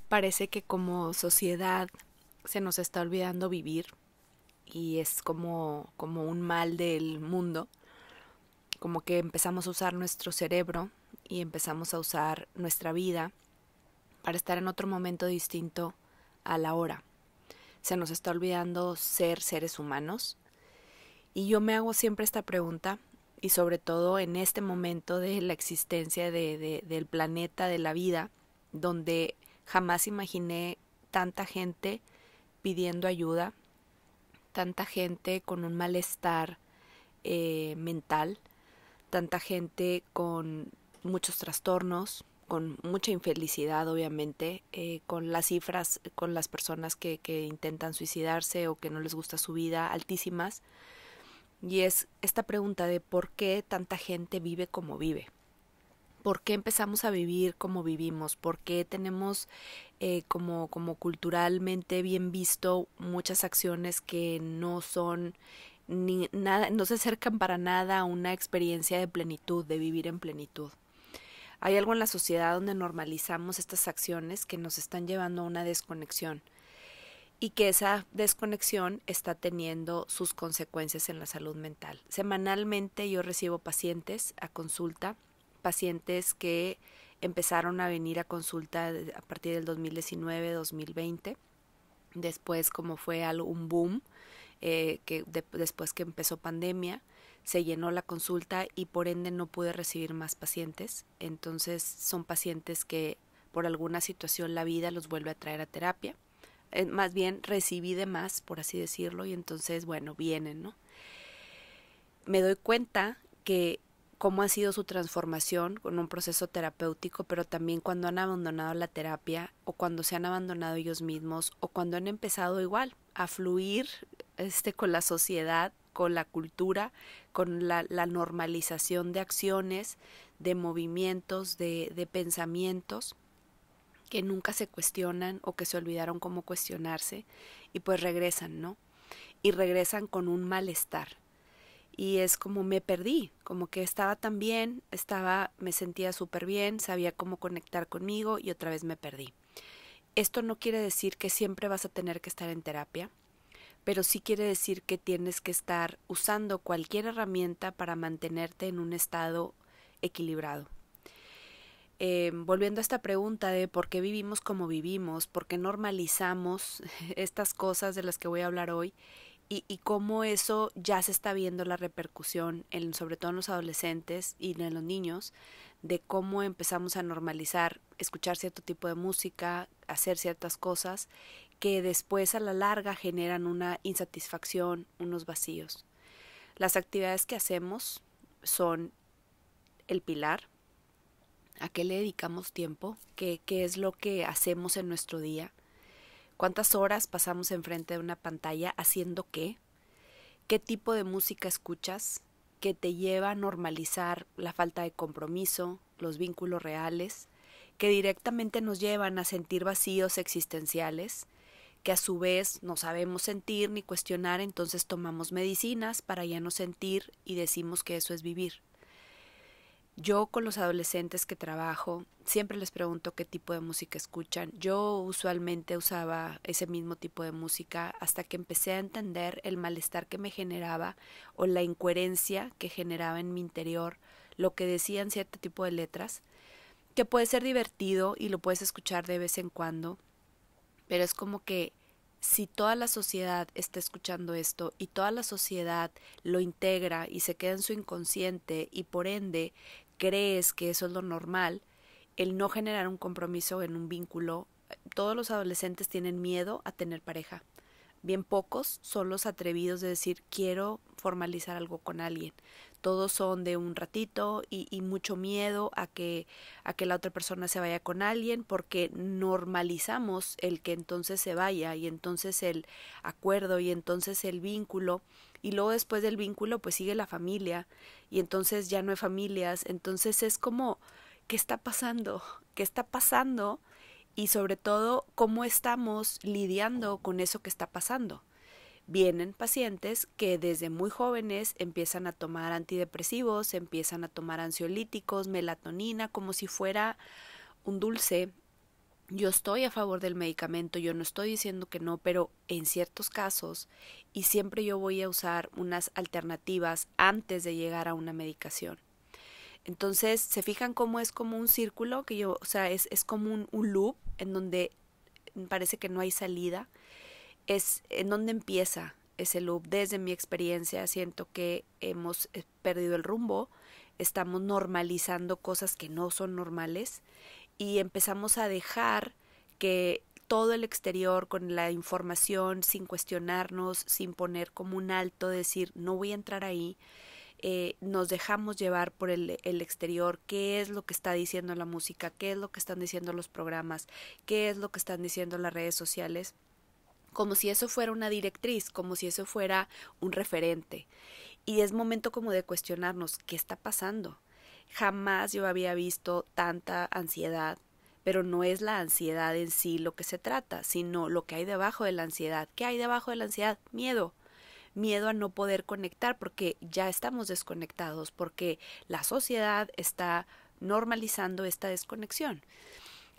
Parece que como sociedad se nos está olvidando vivir y es como un mal del mundo, como que empezamos a usar nuestro cerebro y empezamos a usar nuestra vida para estar en otro momento distinto a la hora. Se nos está olvidando ser seres humanos y yo me hago siempre esta pregunta y sobre todo en este momento de la existencia del planeta, de la vida, donde jamás imaginé tanta gente pidiendo ayuda, tanta gente con un malestar mental, tanta gente con muchos trastornos, con mucha infelicidad obviamente, con las cifras, con las personas que intentan suicidarse o que no les gusta su vida altísimas. Y es esta pregunta de por qué tanta gente vive como vive. ¿Por qué empezamos a vivir como vivimos? ¿Por qué tenemos como culturalmente bien visto muchas acciones que no son ni nada, no se acercan para nada a una experiencia de plenitud, de vivir en plenitud? Hay algo en la sociedad donde normalizamos estas acciones que nos están llevando a una desconexión y que esa desconexión está teniendo sus consecuencias en la salud mental. Semanalmente yo recibo pacientes a consulta, pacientes que empezaron a venir a consulta a partir del 2019-2020, después como fue un boom, después que empezó pandemia, se llenó la consulta y por ende no pude recibir más pacientes. Entonces son pacientes que por alguna situación la vida los vuelve a traer a terapia. Más bien recibí de más, por así decirlo, y entonces, bueno, vienen, ¿no? Me doy cuenta que cómo ha sido su transformación con un proceso terapéutico, pero también cuando han abandonado la terapia o cuando se han abandonado ellos mismos o cuando han empezado igual a fluir con la sociedad, con la cultura, con la normalización de acciones, de movimientos, de pensamientos que nunca se cuestionan o que se olvidaron cómo cuestionarse y pues regresan, ¿no? Y regresan con un malestar. Y es como me perdí, como que estaba tan bien, me sentía súper bien, sabía cómo conectar conmigo y otra vez me perdí. Esto no quiere decir que siempre vas a tener que estar en terapia, pero sí quiere decir que tienes que estar usando cualquier herramienta para mantenerte en un estado equilibrado. Volviendo a esta pregunta de por qué vivimos como vivimos, por qué normalizamos estas cosas de las que voy a hablar hoy y cómo eso ya se está viendo la repercusión, sobre todo en los adolescentes y en los niños, de cómo empezamos a normalizar escuchar cierto tipo de música, hacer ciertas cosas que después a la larga generan una insatisfacción, unos vacíos. Las actividades que hacemos son el pilar. ¿A qué le dedicamos tiempo? ¿Qué es lo que hacemos en nuestro día? ¿Cuántas horas pasamos enfrente de una pantalla haciendo qué? ¿Qué tipo de música escuchas que te lleva a normalizar la falta de compromiso, los vínculos reales, que directamente nos llevan a sentir vacíos existenciales, que a su vez no sabemos sentir ni cuestionar, entonces tomamos medicinas para ya no sentir y decimos que eso es vivir? Yo con los adolescentes que trabajo siempre les pregunto qué tipo de música escuchan. Yo usualmente usaba ese mismo tipo de música hasta que empecé a entender el malestar que me generaba o la incoherencia que generaba en mi interior lo que decían cierto tipo de letras, que puede ser divertido y lo puedes escuchar de vez en cuando, pero es como que si toda la sociedad está escuchando esto y toda la sociedad lo integra y se queda en su inconsciente y por ende crees que eso es lo normal, el no generar un compromiso en un vínculo, todos los adolescentes tienen miedo a tener pareja. Bien pocos son los atrevidos de decir quiero formalizar algo con alguien. Todos son de un ratito y mucho miedo a que la otra persona se vaya con alguien porque normalizamos el que entonces se vaya y entonces el acuerdo y entonces el vínculo y luego después del vínculo pues sigue la familia y entonces ya no hay familias. Entonces es como ¿qué está pasando? ¿Qué está pasando? Y sobre todo, ¿cómo estamos lidiando con eso que está pasando? Vienen pacientes que desde muy jóvenes empiezan a tomar antidepresivos, empiezan a tomar ansiolíticos, melatonina, como si fuera un dulce, Yo estoy a favor del medicamento, yo no estoy diciendo que no, pero en ciertos casos, y siempre yo voy a usar unas alternativas antes de llegar a una medicación. Entonces, ¿se fijan cómo es como un círculo? Que yo, o sea, es como un loop en donde parece que no hay salida. Es en donde empieza ese loop. Desde mi experiencia, siento que hemos perdido el rumbo, estamos normalizando cosas que no son normales y empezamos a dejar que todo el exterior con la información, sin cuestionarnos, sin poner como un alto, decir no voy a entrar ahí, nos dejamos llevar por el exterior, qué es lo que está diciendo la música, qué es lo que están diciendo los programas, qué es lo que están diciendo las redes sociales, como si eso fuera una directriz, como si eso fuera un referente. Y es momento como de cuestionarnos qué está pasando. Jamás yo había visto tanta ansiedad, pero no es la ansiedad en sí lo que se trata, sino lo que hay debajo de la ansiedad. ¿Qué hay debajo de la ansiedad? Miedo. Miedo a no poder conectar porque ya estamos desconectados, porque la sociedad está normalizando esta desconexión.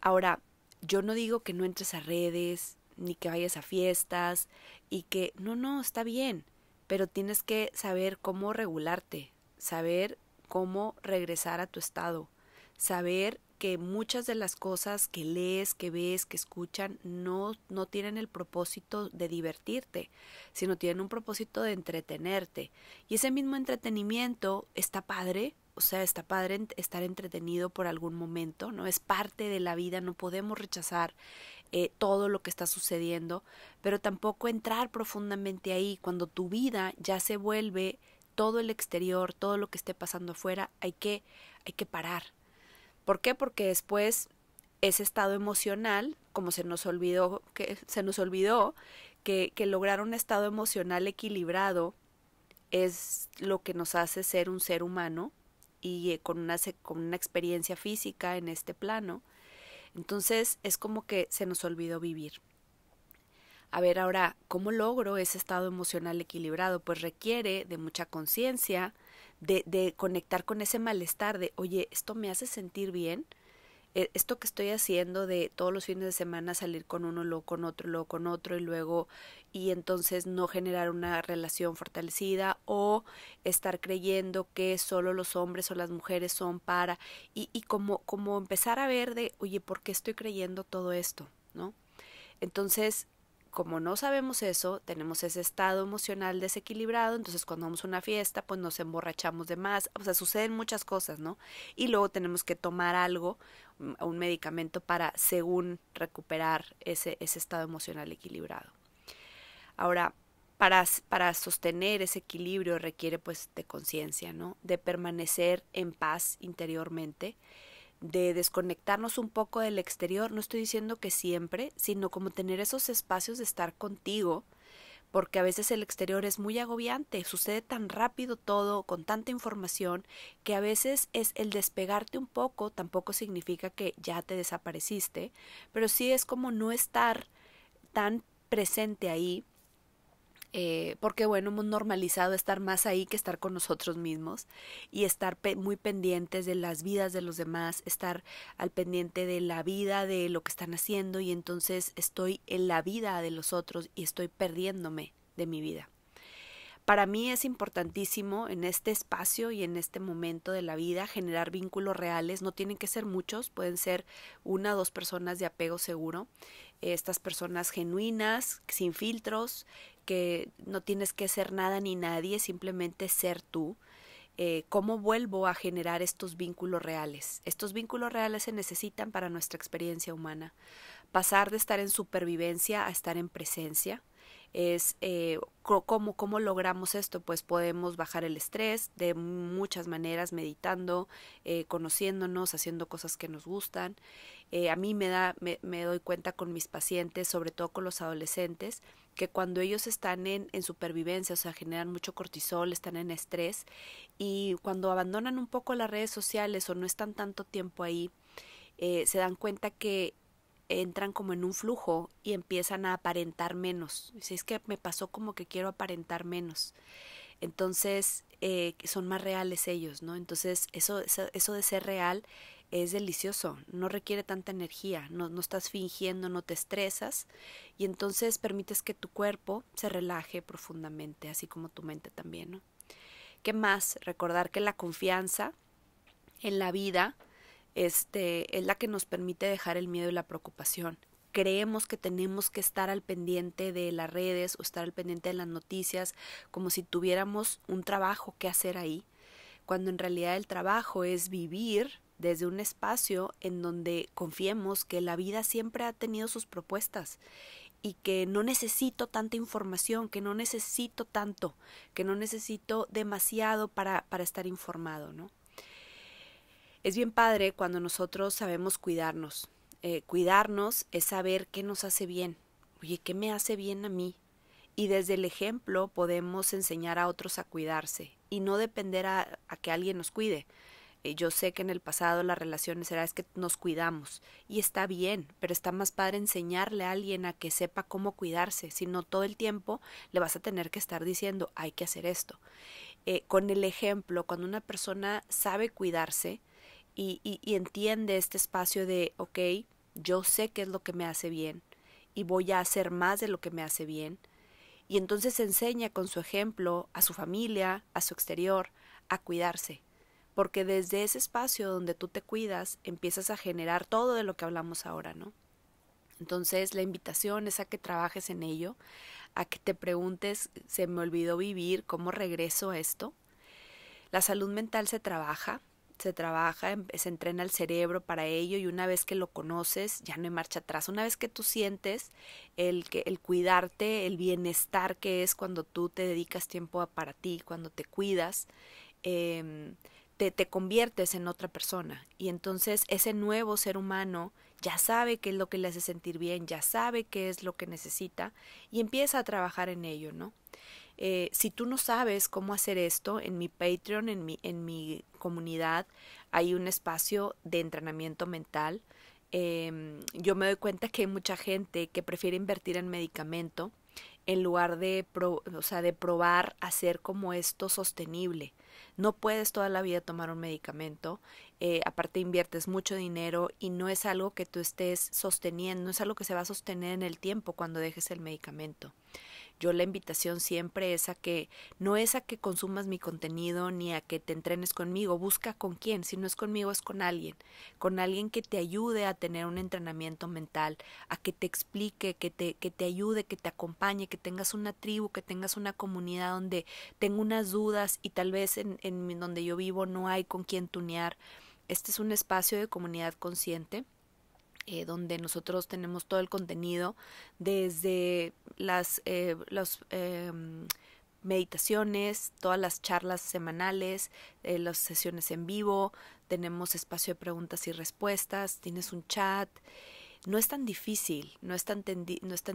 Ahora, yo no digo que no entres a redes, ni que vayas a fiestas, y que no, está bien, pero tienes que saber cómo regularte, saber cómo regresar a tu estado, saber que muchas de las cosas que lees, que ves, que escuchan, no tienen el propósito de divertirte, sino tienen un propósito de entretenerte. Y ese mismo entretenimiento está padre, o sea, está padre estar entretenido por algún momento, ¿no? Es parte de la vida, no podemos rechazar todo lo que está sucediendo, pero tampoco entrar profundamente ahí. Cuando tu vida ya se vuelve todo el exterior, todo lo que esté pasando afuera, hay que parar. ¿Por qué? Porque después ese estado emocional, como se nos olvidó que lograr un estado emocional equilibrado es lo que nos hace ser un ser humano y con una experiencia física en este plano. Entonces es como que se nos olvidó vivir. A ver, ahora, ¿cómo logro ese estado emocional equilibrado? Pues requiere de mucha conciencia, de conectar con ese malestar de, oye, esto me hace sentir bien, esto que estoy haciendo de todos los fines de semana salir con uno, luego con otro y entonces no generar una relación fortalecida o estar creyendo que solo los hombres o las mujeres son para y como empezar a ver de, oye, ¿por qué estoy creyendo todo esto? ¿No? Entonces, como no sabemos eso, tenemos ese estado emocional desequilibrado, entonces cuando vamos a una fiesta, pues nos emborrachamos de más, o sea, suceden muchas cosas, ¿no? Y luego tenemos que tomar algo, un medicamento para, según, recuperar ese estado emocional equilibrado. Ahora, para sostener ese equilibrio requiere pues de conciencia, ¿no? De permanecer en paz interiormente, de desconectarnos un poco del exterior, no estoy diciendo que siempre, sino como tener esos espacios de estar contigo, porque a veces el exterior es muy agobiante, sucede tan rápido todo, con tanta información, que a veces es el despegarte un poco, tampoco significa que ya te desapareciste, pero sí es como no estar tan presente ahí, porque bueno, hemos normalizado estar más ahí que estar con nosotros mismos y estar muy pendientes de las vidas de los demás, estar al pendiente de la vida, de lo que están haciendo y entonces estoy en la vida de los otros y estoy perdiéndome de mi vida. Para mí es importantísimo en este espacio y en este momento de la vida generar vínculos reales, no tienen que ser muchos, pueden ser una o dos personas de apego seguro, estas personas genuinas, sin filtros, que no tienes que ser nada ni nadie, simplemente ser tú. ¿Cómo vuelvo a generar estos vínculos reales? Estos vínculos reales se necesitan para nuestra experiencia humana. Pasar de estar en supervivencia a estar en presencia. Es ¿cómo logramos esto? Pues podemos bajar el estrés de muchas maneras, meditando, conociéndonos, haciendo cosas que nos gustan. A mí me doy cuenta con mis pacientes, sobre todo con los adolescentes, que cuando ellos están en supervivencia, o sea, generan mucho cortisol, están en estrés, y cuando abandonan un poco las redes sociales o no están tanto tiempo ahí, se dan cuenta que entran como en un flujo y empiezan a aparentar menos. Si es que me pasó como que quiero aparentar menos. Entonces son más reales ellos, ¿no? Entonces eso de ser real es delicioso, no requiere tanta energía, no estás fingiendo, no te estresas y entonces permites que tu cuerpo se relaje profundamente, así como tu mente también, ¿no? ¿Qué más? Recordar que la confianza en la vida es la que nos permite dejar el miedo y la preocupación. Creemos que tenemos que estar al pendiente de las redes o estar al pendiente de las noticias como si tuviéramos un trabajo que hacer ahí, cuando en realidad el trabajo es vivir desde un espacio en donde confiemos que la vida siempre ha tenido sus propuestas y que no necesito tanta información, que no necesito tanto, que no necesito demasiado para estar informado, ¿no? Es bien padre cuando nosotros sabemos cuidarnos. Cuidarnos es saber qué nos hace bien. Oye, ¿qué me hace bien a mí? Y desde el ejemplo podemos enseñar a otros a cuidarse y no depender a que alguien nos cuide. Yo sé que en el pasado las relaciones era es que nos cuidamos y está bien, pero está más padre enseñarle a alguien a que sepa cómo cuidarse, si no todo el tiempo le vas a tener que estar diciendo hay que hacer esto. Con el ejemplo, cuando una persona sabe cuidarse y entiende este espacio de ok, yo sé qué es lo que me hace bien y voy a hacer más de lo que me hace bien, y entonces enseña con su ejemplo a su familia, a su exterior, a cuidarse. Porque desde ese espacio donde tú te cuidas, empiezas a generar todo de lo que hablamos ahora, ¿no? Entonces la invitación es a que trabajes en ello, a que te preguntes, ¿se me olvidó vivir? ¿Cómo regreso a esto? La salud mental se trabaja, se entrena el cerebro para ello y una vez que lo conoces ya no hay marcha atrás. Una vez que tú sientes el cuidarte, el bienestar que es cuando tú te dedicas tiempo para ti, cuando te cuidas, te conviertes en otra persona y entonces ese nuevo ser humano ya sabe qué es lo que le hace sentir bien, ya sabe qué es lo que necesita y empieza a trabajar en ello, ¿no? Si tú no sabes cómo hacer esto, en mi Patreon, en mi comunidad, hay un espacio de entrenamiento mental. Yo me doy cuenta que hay mucha gente que prefiere invertir en medicamento en lugar de probar hacer como esto sostenible. No puedes toda la vida tomar un medicamento, aparte inviertes mucho dinero y no es algo que tú estés sosteniendo, no es algo que se va a sostener en el tiempo cuando dejes el medicamento. Yo la invitación siempre es a que, no es a que consumas mi contenido ni a que te entrenes conmigo, busca con quién, si no es conmigo es con alguien que te ayude a tener un entrenamiento mental, a que te explique, que te ayude, que te acompañe, que tengas una tribu, que tengas una comunidad donde tengo unas dudas y tal vez en donde yo vivo no hay con quién tunear. Este es un espacio de comunidad consciente donde nosotros tenemos todo el contenido desde las meditaciones, todas las charlas semanales, las sesiones en vivo, tenemos espacio de preguntas y respuestas, tienes un chat. No es tan difícil, no es tan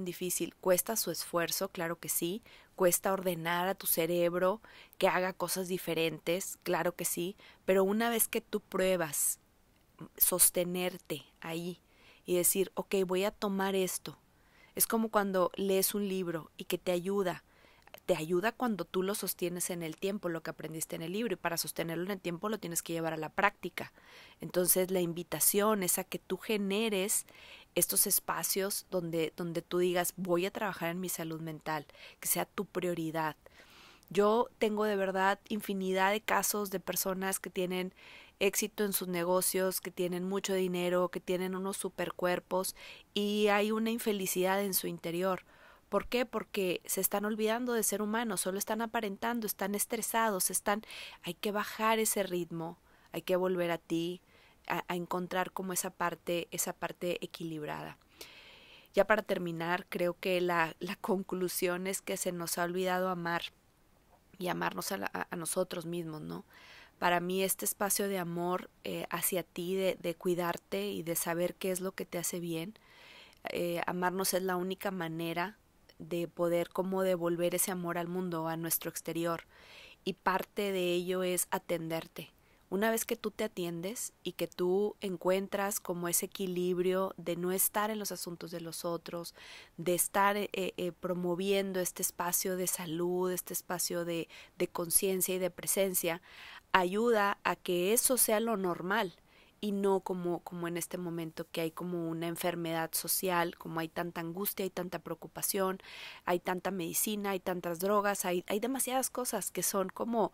difícil, cuesta su esfuerzo, claro que sí, cuesta ordenar a tu cerebro que haga cosas diferentes, claro que sí, pero una vez que tú pruebas sostenerte ahí y decir, ok, voy a tomar esto. Es como cuando lees un libro y que te ayuda cuando tú lo sostienes en el tiempo, lo que aprendiste en el libro, y para sostenerlo en el tiempo lo tienes que llevar a la práctica. Entonces la invitación es a que tú generes estos espacios donde tú digas, voy a trabajar en mi salud mental, que sea tu prioridad. Yo tengo de verdad infinidad de casos de personas que tienen éxito en sus negocios, que tienen mucho dinero, que tienen unos supercuerpos y hay una infelicidad en su interior. ¿Por qué? Porque se están olvidando de ser humanos, solo están aparentando, están estresados, hay que bajar ese ritmo, hay que volver a ti, a encontrar como esa parte equilibrada. Ya para terminar, creo que la conclusión es que se nos ha olvidado amar y amarnos a nosotros mismos, ¿no? Para mí este espacio de amor hacia ti, de cuidarte y de saber qué es lo que te hace bien, amarnos es la única manera de poder como devolver ese amor al mundo, a nuestro exterior, y parte de ello es atenderte. Una vez que tú te atiendes y que tú encuentras como ese equilibrio de no estar en los asuntos de los otros, de estar promoviendo este espacio de salud, este espacio de conciencia y de presencia, ayuda a que eso sea lo normal y no como en este momento que hay como una enfermedad social, como hay tanta angustia, hay tanta preocupación, hay tanta medicina, hay tantas drogas, hay demasiadas cosas que son como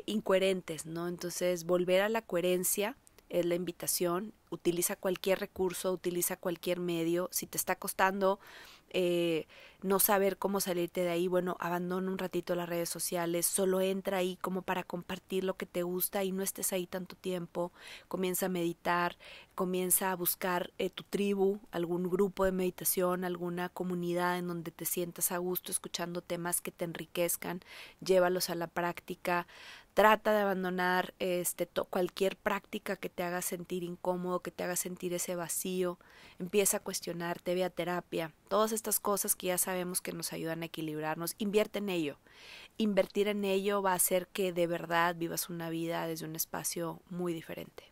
incoherentes, ¿no? Entonces, volver a la coherencia es la invitación. Utiliza cualquier recurso, utiliza cualquier medio. Si te está costando no saber cómo salirte de ahí, bueno, abandona un ratito las redes sociales, solo entra ahí como para compartir lo que te gusta y no estés ahí tanto tiempo. Comienza a meditar, comienza a buscar tu tribu, algún grupo de meditación, alguna comunidad en donde te sientas a gusto escuchando temas que te enriquezcan, llévalos a la práctica. Trata de abandonar cualquier práctica que te haga sentir incómodo, que te haga sentir ese vacío. Empieza a cuestionarte, ve a terapia. Todas estas cosas que ya sabemos que nos ayudan a equilibrarnos, invierte en ello. Invertir en ello va a hacer que de verdad vivas una vida desde un espacio muy diferente.